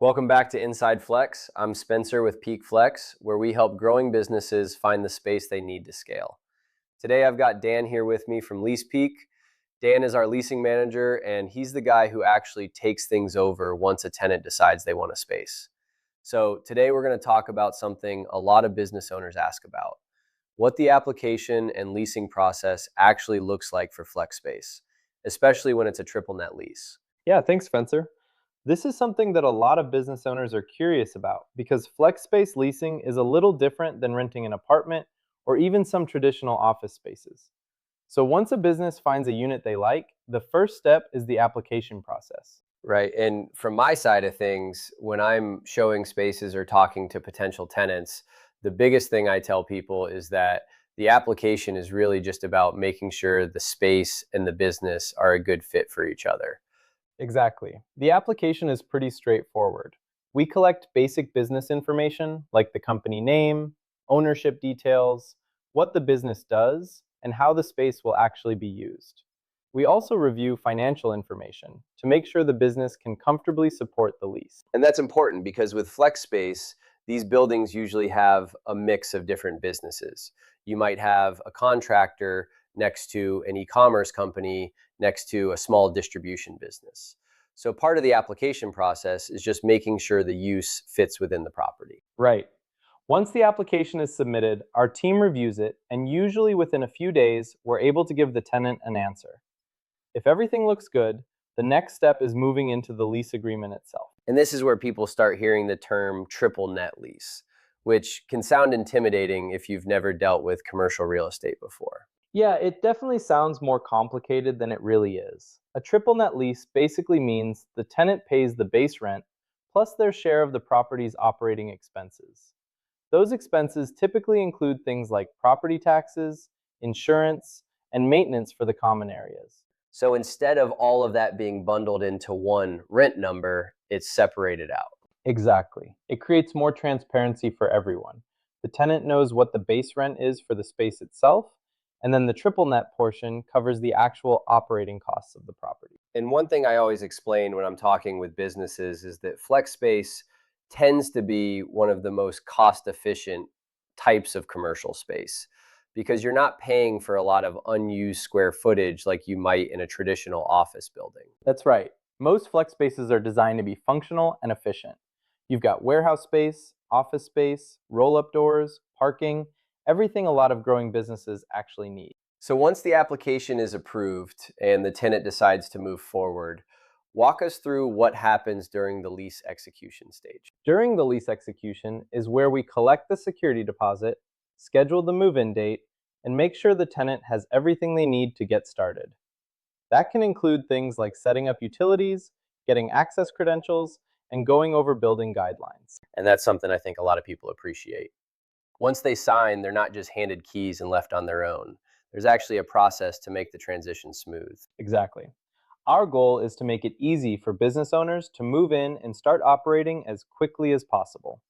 Welcome back to Inside Flex. I'm Spencer with PeakFLX, where we help growing businesses find the space they need to scale. Today I've got Dan here with me from Lease Peak. Dan is our leasing manager, and he's the guy who actually takes things over once a tenant decides they want a space. So today we're going to talk about something a lot of business owners ask about: what the application and leasing process actually looks like for flex space, especially when it's a triple net lease. Yeah, thanks, Spencer. This is something that a lot of business owners are curious about because flex space leasing is a little different than renting an apartment or even some traditional office spaces. So once a business finds a unit they like, the first step is the application process. Right. And from my side of things, when I'm showing spaces or talking to potential tenants, the biggest thing I tell people is that the application is really just about making sure the space and the business are a good fit for each other. Exactly. The application is pretty straightforward. We collect basic business information like the company name, ownership details, what the business does, and how the space will actually be used. We also review financial information to make sure the business can comfortably support the lease. And that's important because with flex space, these buildings usually have a mix of different businesses. You might have a contractor next to an e-commerce company next to a small distribution business. So part of the application process is just making sure the use fits within the property. Right. Once the application is submitted, our team reviews it, and usually within a few days, we're able to give the tenant an answer. If everything looks good, the next step is moving into the lease agreement itself. And this is where people start hearing the term triple net lease, which can sound intimidating if you've never dealt with commercial real estate before. Yeah, it definitely sounds more complicated than it really is. A triple net lease basically means the tenant pays the base rent plus their share of the property's operating expenses. Those expenses typically include things like property taxes, insurance, and maintenance for the common areas. So instead of all of that being bundled into one rent number, it's separated out. Exactly. It creates more transparency for everyone. The tenant knows what the base rent is for the space itself, and then the triple net portion covers the actual operating costs of the property. And one thing I always explain when I'm talking with businesses is that flex space tends to be one of the most cost efficient types of commercial space because you're not paying for a lot of unused square footage like you might in a traditional office building. That's right. Most flex spaces are designed to be functional and efficient. You've got warehouse space, office space, roll-up doors, parking, everything a lot of growing businesses actually need. So once the application is approved and the tenant decides to move forward, walk us through what happens during the lease execution stage. During the lease execution is where we collect the security deposit, schedule the move-in date, and make sure the tenant has everything they need to get started. That can include things like setting up utilities, getting access credentials, and going over building guidelines. And that's something I think a lot of people appreciate. Once they sign, they're not just handed keys and left on their own. There's actually a process to make the transition smooth. Exactly. Our goal is to make it easy for business owners to move in and start operating as quickly as possible.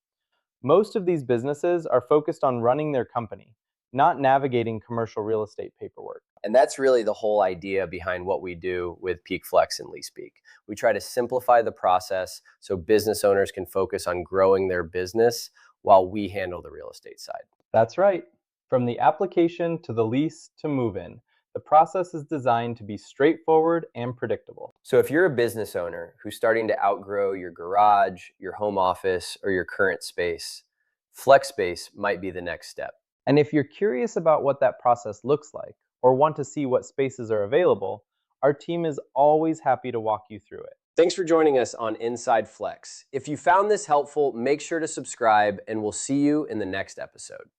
Most of these businesses are focused on running their company, not navigating commercial real estate paperwork. And that's really the whole idea behind what we do with PeakFLX and Lease Peak. We try to simplify the process so business owners can focus on growing their business while we handle the real estate side. That's right. From the application to the lease to move-in, the process is designed to be straightforward and predictable. So if you're a business owner who's starting to outgrow your garage, your home office, or your current space, flex space might be the next step. And if you're curious about what that process looks like or want to see what spaces are available, our team is always happy to walk you through it. Thanks for joining us on Inside Flex. If you found this helpful, make sure to subscribe, and we'll see you in the next episode.